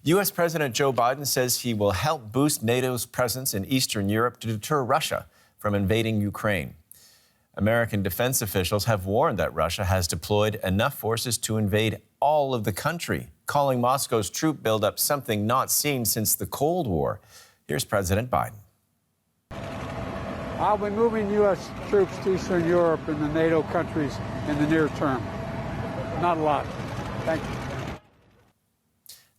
U.S. President Joe Biden says he will help boost NATO's presence in Eastern Europe to deter Russia from invading Ukraine. American defense officials have warned that Russia has deployed enough forces to invade all of the country, calling Moscow's troop buildup something not seen since the Cold War. Here's President Biden. I'll be moving U.S. troops to Eastern Europe and the NATO countries in the near term. Not a lot. Thank you.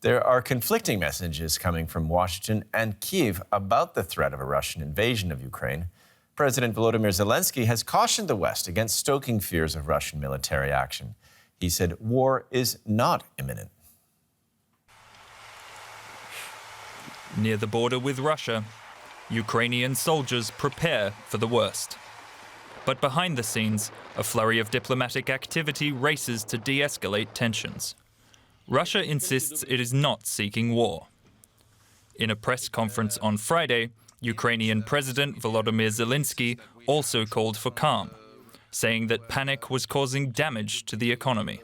There are conflicting messages coming from Washington and Kyiv about the threat of a Russian invasion of Ukraine. President Volodymyr Zelenskyy has cautioned the West against stoking fears of Russian military action. He said war is not imminent. Near the border with Russia, Ukrainian soldiers prepare for the worst. But behind the scenes, a flurry of diplomatic activity races to de-escalate tensions. Russia insists it is not seeking war. In a press conference on Friday, Ukrainian President Volodymyr Zelenskyy also called for calm, saying that panic was causing damage to the economy.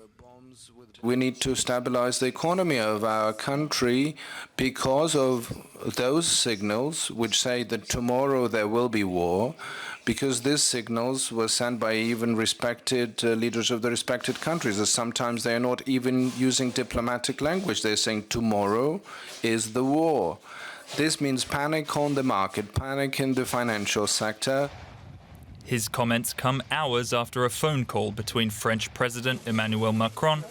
We need to stabilize the economy of our country because of those signals which say that tomorrow there will be war, because these signals were sent by even respected leaders of the respected countries. And sometimes they are not even using diplomatic language. They're saying tomorrow is the war. This means panic on the market, panic in the financial sector. His comments come hours after a phone call between French President Emmanuel Macron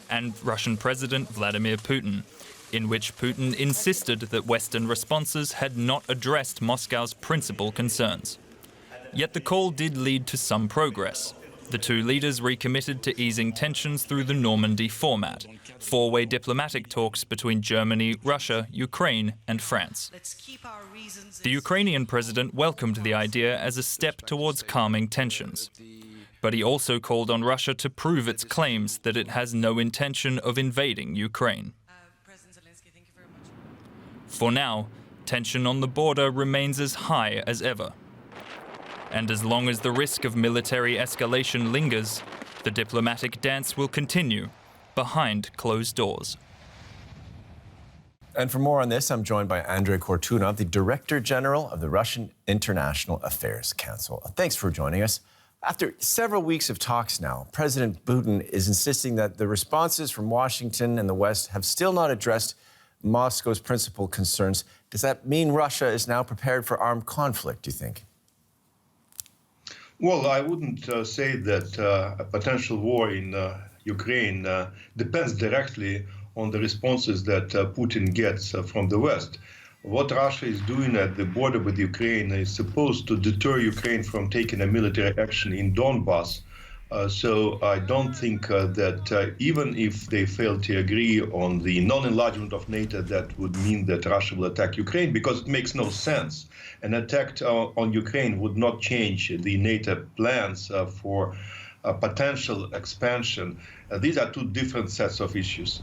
and Russian President Vladimir Putin, in which Putin insisted that Western responses had not addressed Moscow's principal concerns. Yet the call did lead to some progress. The two leaders recommitted to easing tensions through the Normandy format, four-way diplomatic talks between Germany, Russia, Ukraine and France. The Ukrainian president welcomed the idea as a step towards calming tensions. But he also called on Russia to prove its claims that it has no intention of invading Ukraine. For now, tension on the border remains as high as ever. And as long as the risk of military escalation lingers, the diplomatic dance will continue behind closed doors. And for more on this, I'm joined by Andrei Kortunov, the Director General of the Russian International Affairs Council. Thanks for joining us. After several weeks of talks now, President Putin is insisting that the responses from Washington and the West have still not addressed Moscow's principal concerns. Does that mean Russia is now prepared for armed conflict, do you think? Well, I wouldn't say that a potential war in Ukraine depends directly on the responses that Putin gets from the West. What Russia is doing at the border with Ukraine is supposed to deter Ukraine from taking a military action in Donbass. So I don't think that even if they fail to agree on the non-enlargement of NATO, that would mean that Russia will attack Ukraine, because it makes no sense. An attack on Ukraine would not change the NATO plans for potential expansion. These are two different sets of issues.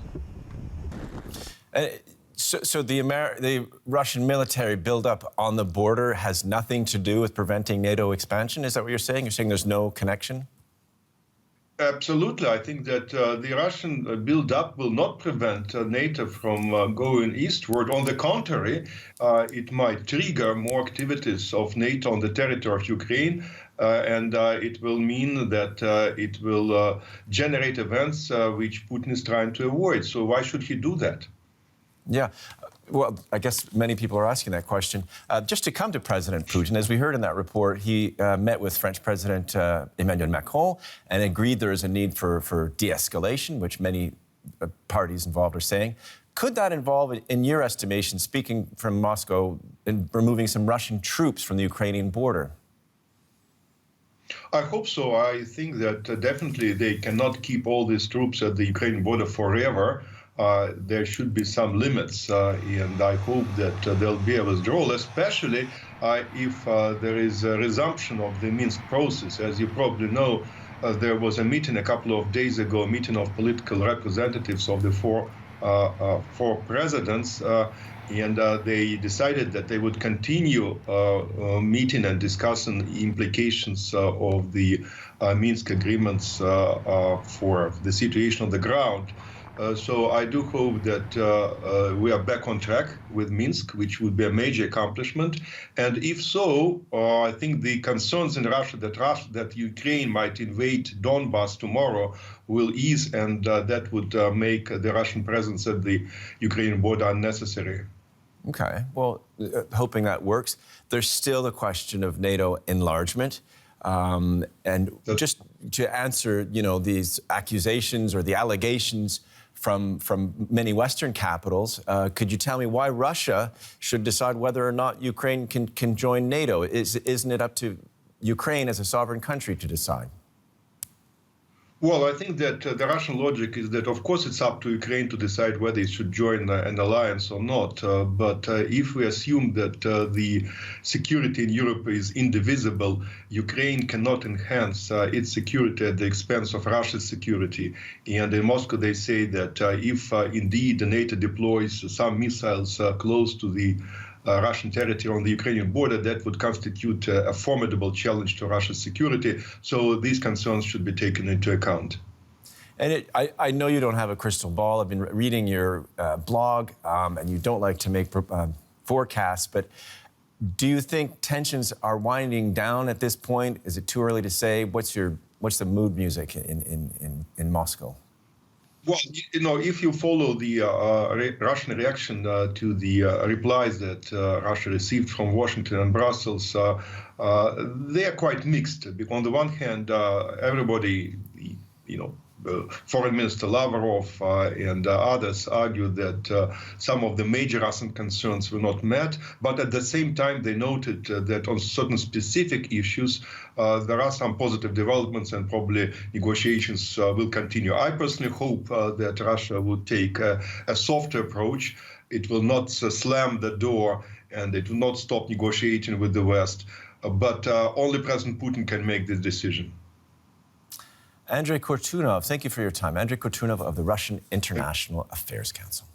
So the Russian military buildup on the border has nothing to do with preventing NATO expansion? Is that what you're saying? You're saying there's no connection? Absolutely. I think that the Russian build-up will not prevent NATO from going eastward. On the contrary, it might trigger more activities of NATO on the territory of Ukraine, and it will mean that it will generate events which Putin is trying to avoid. So why should he do that? Yeah. Well, I guess many people are asking that question. Just to come to President Putin, as we heard in that report, he met with French President Emmanuel Macron and agreed there is a need for de-escalation, which many parties involved are saying. Could that involve, in your estimation, speaking from Moscow, in removing some Russian troops from the Ukrainian border? I hope so. I think that definitely they cannot keep all these troops at the Ukrainian border forever. There should be some limits, and I hope that there'll be a withdrawal, especially if there is a resumption of the Minsk process. As you probably know, there was a meeting a couple of days ago, a meeting of political representatives of the four presidents, and they decided that they would continue meeting and discussing implications of the Minsk agreements for the situation on the ground. So I do hope that we are back on track with Minsk, which would be a major accomplishment. And if so, I think the concerns in Russia that Ukraine might invade Donbass tomorrow will ease, and that would make the Russian presence at the Ukrainian border unnecessary. Okay, well, hoping that works. There's still the question of NATO enlargement. And just to answer, these accusations or the allegations from many Western capitals, could you tell me why Russia should decide whether or not Ukraine can join NATO? Isn't it up to Ukraine as a sovereign country to decide? Well, I think that the Russian logic is that, of course, it's up to Ukraine to decide whether it should join an alliance or not. But if we assume that the security in Europe is indivisible, Ukraine cannot enhance its security at the expense of Russia's security. And in Moscow, they say that if indeed the NATO deploys some missiles close to the Russian territory on the Ukrainian border, that would constitute a formidable challenge to Russia's security. So these concerns should be taken into account. And I know you don't have a crystal ball. I've been reading your blog, and you don't like to make forecasts, but do you think tensions are winding down at this point? Is it too early to say? What's the mood music in Moscow? Well, if you follow the Russian reaction to the replies that Russia received from Washington and Brussels, they are quite mixed. Because on the one hand, everybody, Foreign Minister Lavrov and others argued that some of the major Russian concerns were not met, but at the same time they noted that on certain specific issues there are some positive developments and probably negotiations will continue. I personally hope that Russia would take a softer approach. It will not slam the door and it will not stop negotiating with the West, but only President Putin can make this decision. Andrei Kortunov, thank you for your time. Andrei Kortunov of the Russian International Affairs Council.